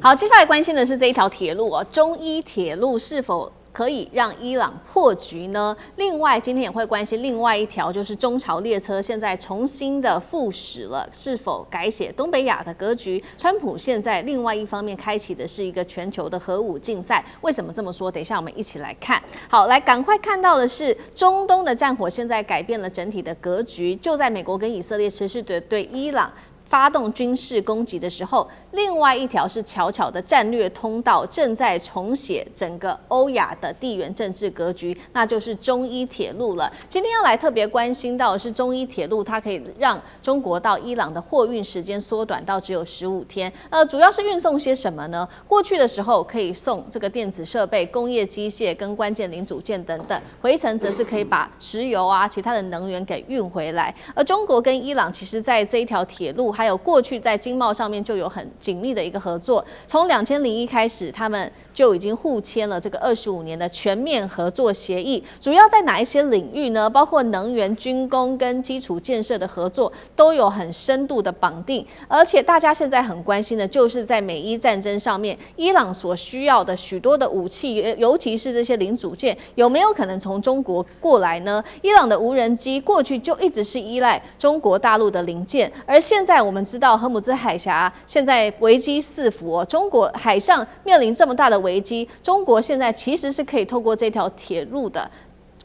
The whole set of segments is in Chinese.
好，接下來關心的是這一條鐵路哦，中伊鐵路是否可以讓伊朗破局呢？另外，今天也會關心另外一條，就是中朝列車現在重新的復駛了，是否改寫東北亞的格局？川普現在另外一方面開啟的是一個全球的核武競賽，為什麼這麼說？等一下我們一起來看。好，來趕快看到的是中東的戰火現在改變了整體的格局，就在美國跟以色列持續的對伊朗發動軍事攻擊的時候，另外一條是悄悄的戰略通道正在重寫整個歐亞的地緣政治格局，那就是中伊鐵路了。今天要來特別關心到的是中伊鐵路，它可以讓中國到伊朗的貨運時間縮短到只有15天。主要是運送些什麼呢？過去的時候可以送這個電子設備、工業機械跟關鍵零組件等等，回程則是可以把石油啊、其他的能源給運回來。而中國跟伊朗其實在這一條鐵路還有過去在經貿上面就有很緊密的一個合作，從2001開始，他們就已經互簽了這個25年的全面合作協議。主要在哪一些領域呢？包括能源、軍工跟基礎建設的合作都有很深度的綁定。而且大家現在很關心的就是在美伊戰爭上面，伊朗所需要的許多的武器，尤其是這些零組件，有沒有可能從中國過來呢？伊朗的無人機過去就一直是依賴中國大陸的零件，而現在我們知道荷姆茲海峽現在危機四伏哦，中國海上面臨這麼大的危機，中國現在其實是可以透過這條鐵路的，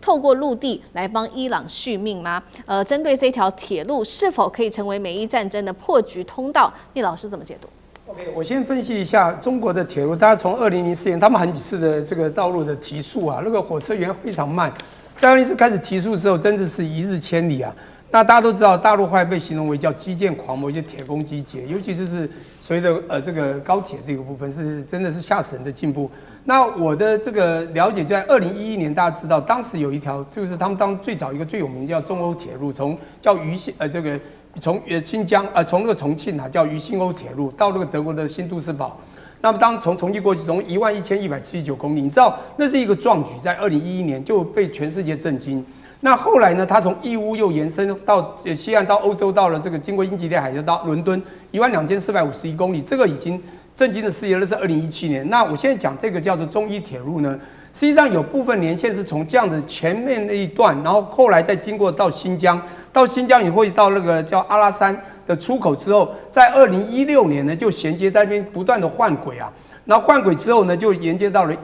透過陸地來幫伊朗續命嗎？針對這條鐵路是否可以成為美伊戰爭的破局通道，聶老師怎麼解讀？OK， 我先分析一下中國的鐵路。大家從2004年他們好幾次的這個道路的提速啊，那個火車源非常慢，在2004開始提速之後，真的是一日千里啊。那大家都知道，大陸後來被形容為叫基建狂魔，就鐵公雞節，尤其是隨着這個高鐵這個部分是真的是嚇死人的進步。那我的這個了解，在2011年，大家知道當時有一條，就是他們當最早一個最有名叫中歐鐵路，從叫從新疆從那個重慶啊叫渝新歐鐵路到那個德國的新都斯堡。那麼當從重慶過去，從11179公里，你知道那是一個壯舉，在2011年就被全世界震驚。那後來呢？它從義烏又延伸到西岸，到歐洲，到了這個經過英吉利海峽到倫敦，12451公里，這個已經震驚了世界。那是2017年。那我現在講這個叫做中伊鐵路呢，實際上有部分年限是從這樣子前面那一段，然後後來再經過到新疆，也會到那個叫阿拉山的出口之後，在2016年呢就銜接在那邊不斷的換軌啊，然後換軌之後呢就連接到了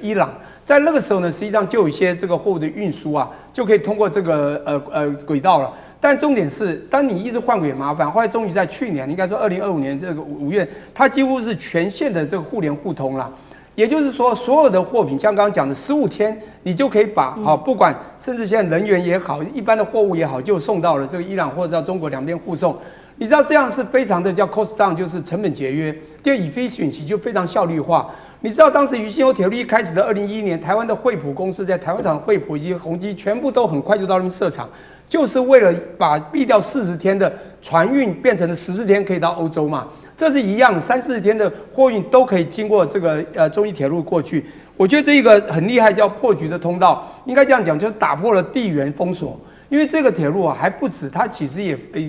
伊朗。在那個時候呢，實際上就有一些這個貨物的運輸啊，就可以通過這個軌道了。但重點是，當你一直換軌也麻煩，後來終於在去年，應該說2025年這個5月，它幾乎是全線的這個互聯互通了。也就是說，所有的貨品，像剛剛講的15天，你就可以把不管甚至現在能源也好，一般的貨物也好，就送到了這個伊朗或者到中國兩邊互送。你知道這樣是非常的叫 cost down， 就是成本節約。第二 efficiency 就非常效率化。你知道當時渝新歐鐵路一開始的2011年，台灣的惠普公司在台灣廠惠普以及宏基全部都很快就到那邊設廠，就是為了把避掉40天的船運變成了14天可以到歐洲嘛。這是一樣，30-40天的貨運都可以經過這個中伊鐵路過去。我覺得這一個很厲害，叫破局的通道，應該這樣講，就是打破了地緣封鎖。因為這個鐵路啊還不止，它其實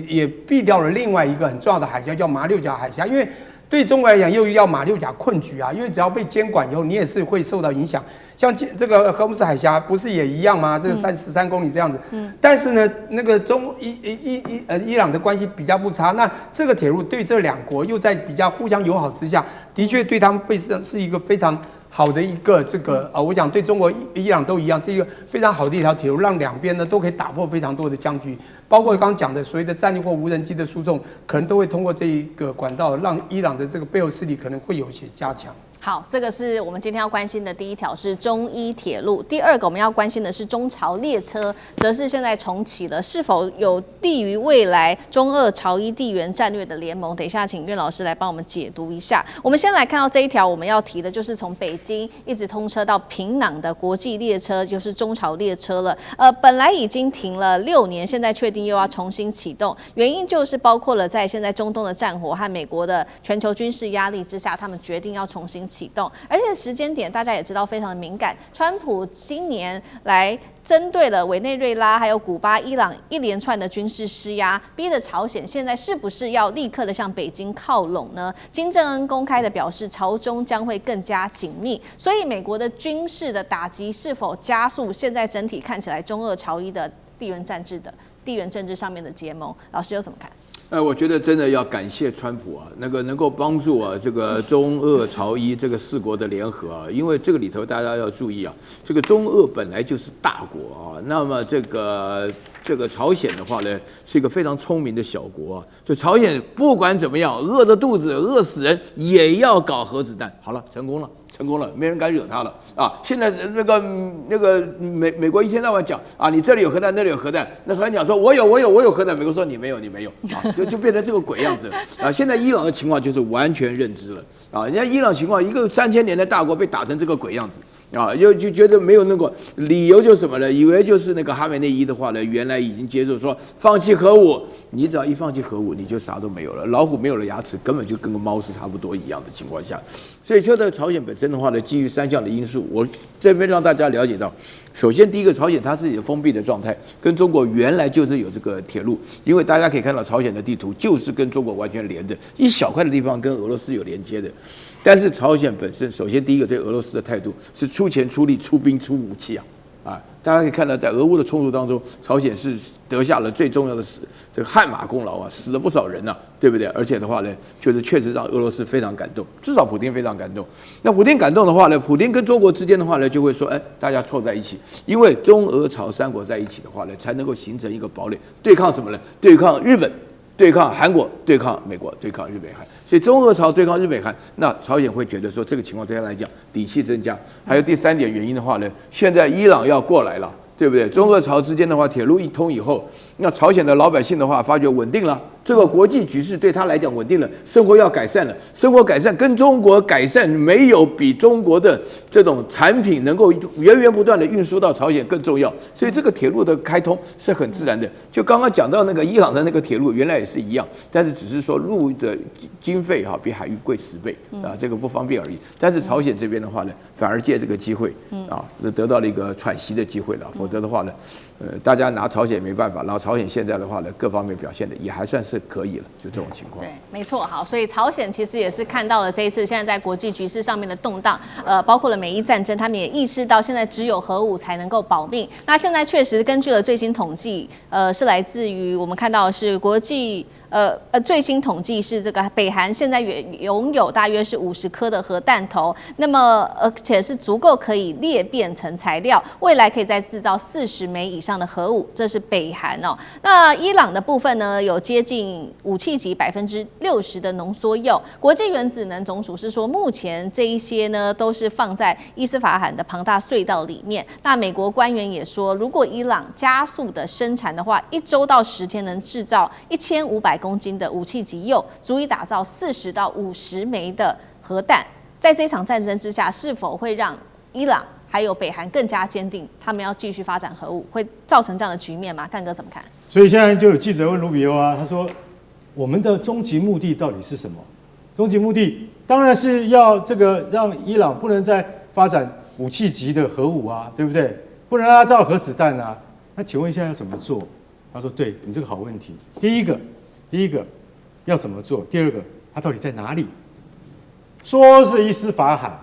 也避掉了另外一個很重要的海峽，叫馬六甲海峽，因為對中國來講，又要馬六甲困局啊，因為只要被監管以後，你也是會受到影響。像這個荷姆斯海峽不是也一樣嗎？這個13公里這樣子。但是呢，那個伊朗的關係比較不差，那這個鐵路對這兩國又在比較互相友好之下，的確對他們是一個非常好的一個這個我講對中國、伊朗都一樣，是一個非常好的一條鐵路，讓兩邊呢都可以打破非常多的僵局，包括剛剛講的所謂的戰力或無人機的輸送，可能都會通過這一個管道，讓伊朗的這個背後勢力可能會有一些加強。好，這個是我們今天要關心的第一條是中伊鐵路。第二個我們要關心的是中朝列車，則是現在重啟了，是否有利於未來中俄朝伊地緣戰略的聯盟？等一下請苑老師來幫我們解讀一下。我們先來看到這一條，我們要提的就是從北京一直通車到平壤的國際列車，就是中朝列車了。本來已經停了6年，現在確定又要重新啟動，原因就是包括了在現在中東的戰火和美國的全球軍事壓力之下，他們決定要重新行啟動，而且時間點大家也知道非常的敏感。川普今年來針對了委內瑞拉、還有古巴、伊朗一連串的軍事施壓，逼得朝鮮現在是不是要立刻的向北京靠攏呢？金正恩公開的表示，朝中將會更加緊密。所以美國的軍事的打擊是否加速？現在整體看起來中俄朝伊的地缘政治上面的結盟，老師又怎麼看？我覺得真的要感謝川普啊，那個能夠幫助啊這個中俄朝伊這個4國的聯合啊，因為這個裡頭大家要注意啊，這個中俄本來就是大國啊，那麼這個朝鮮的話呢，是一個非常聰明的小國啊，就朝鮮不管怎麼樣，餓着肚子餓死人也要搞核子彈，好了，成功了，沒人敢惹他了啊！現在那個美國一天到晚講啊，你這裡有核彈，那裡有核彈，那朝鮮講說我有核彈，美國說你沒有啊，就變成這個鬼樣子啊！現在伊朗的情況就是完全認知了啊，人家伊朗情況一個3000年的大國被打成這個鬼樣子啊，就覺得沒有那個理由就是什麼呢？以為就是那個哈梅內伊的話呢，原來已經接受說放棄核武，你只要一放棄核武，你就啥都沒有了，老虎沒有了牙齒，根本就跟個貓是差不多一樣的情況下，所以就在朝鮮本身的話呢，基於3項的因素，我這邊讓大家了解到，首先第一個，朝鮮它自己的封閉的狀態，跟中國原來就是有這個鐵路，因為大家可以看到朝鮮的地圖就是跟中國完全連着，一小塊的地方跟俄羅斯有連接的，但是朝鮮本身，首先第一個對俄羅斯的態度是出錢出力出兵出武器啊，大家可以看到，在俄烏的衝突當中，朝鮮是得下了最重要的這個汗馬功勞啊，死了不少人吶，對不對？而且的話呢，就是確實讓俄羅斯非常感动，至少普丁非常感動。那普丁感動的話呢，普丁跟中國之間的話呢，就會說，大家湊在一起，因為中俄朝3國在一起的話呢，才能夠形成一個堡壘，對抗什麼呢？對抗日本。對抗韓國，對抗美國，對抗日北韓，所以中俄朝對抗日北韓，那朝鮮會覺得說這個情況對他來講底氣增加。還有第3點原因的話呢，現在伊朗要過來了，對不對？中俄朝之間的話，鐵路一通以後，那朝鮮的老百姓的話發覺穩定了，這個國際局勢對他來講穩定了，生活要改善了，生活改善跟中國改善沒有比中國的這種產品能夠源源不斷的運輸到朝鮮更重要，所以這個鐵路的開通是很自然的。就剛剛講到那個伊朗的那個鐵路，原來也是一樣，但是只是說路的經費比海運貴10倍啊，這個不方便而已。但是朝鮮這邊的話呢，反而借這個機會啊，得到了一個喘息的機會了，否則的話呢，大家拿朝鮮沒辦法，然後朝鮮現在的話呢，各方面表現的也還算是可以了，就這種情況。对，沒錯。好，所以朝鮮其實也是看到了這一次現在在國際局勢上面的動盪，包括了美伊戰爭，他們也意識到現在只有核武才能夠保命。那現在確實根據了最新統計，是來自於我們看到的是國際。最新統計是這個北韓現在也擁有大約是50顆的核彈頭，那麼而且是足夠可以裂變成材料，未來可以再製造40枚以上的核武，這是北韓哦。那伊朗的部分呢，有接近武器級60%的濃縮鈾。國際原子能總署是說，目前這一些呢都是放在伊斯法罕的龐大隧道裡面。那美國官員也說，如果伊朗加速的生產的話，1周到10天能製造1500公斤的武器級鈾，足以打造40到50枚的核彈。在這場戰爭之下，是否會讓伊朗還有北韓更加堅定，他們要繼續發展核武，會造成這樣的局面嗎？幹哥怎麼看？所以現在就有記者問盧比歐啊，他說：“我們的終極目的到底是什麼？終極目的當然是要這個讓伊朗不能再發展武器級的核武啊，對不對？不能讓它造核子彈啊。那請問一下要怎麼做？”他說：“對，你這個好問題。第一個要怎麼做？第二個，它到底在哪裡？說是伊斯法罕，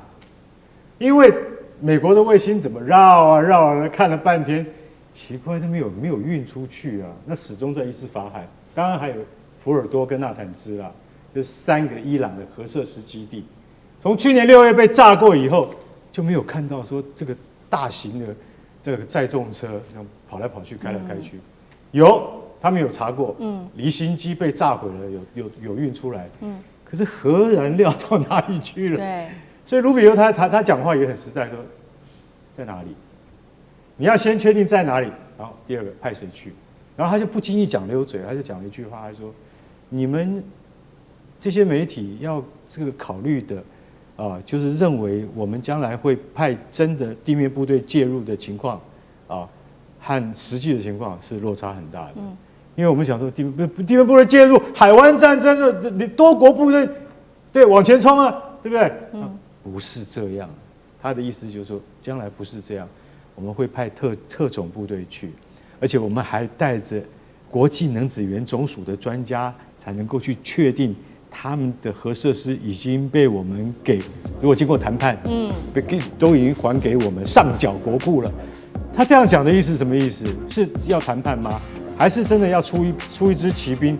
因為美國的衛星怎麼繞啊繞啊，看了半天，奇怪，它沒有運出去啊，那始終在伊斯法罕。當然還有福爾多跟納坦茲啦，這3個伊朗的核設施基地，從去年6月被炸過以後，就沒有看到說這個大型的這個載重車跑來跑去、開來開去，有。”他們有查過，離心機被炸毀了，有運出來，可是核燃料到哪裡去了？對，所以盧比歐他講話也很實在，說在哪裡？你要先確定在哪裡，然後第二個派誰去，然後他就不經意講溜嘴，他就講了一句話，他說：“你們這些媒體要這個考慮的就是認為我們將來會派真的地面部隊介入的情況和實際的情況是落差很大的。”因為我們想說地面部隊介入海灣戰爭的，你多國部隊對往前衝啊，對不對？不是這樣。他的意思就是說，將來不是這樣，我們會派特種部隊去，而且我們還帶着國際能子源總署的專家，才能夠去確定他們的核設施已經被我們如果經過談判，都已經還給我們上繳國庫了。他這樣講的意思什麼意思？是要談判嗎？還是真的要出一支騎兵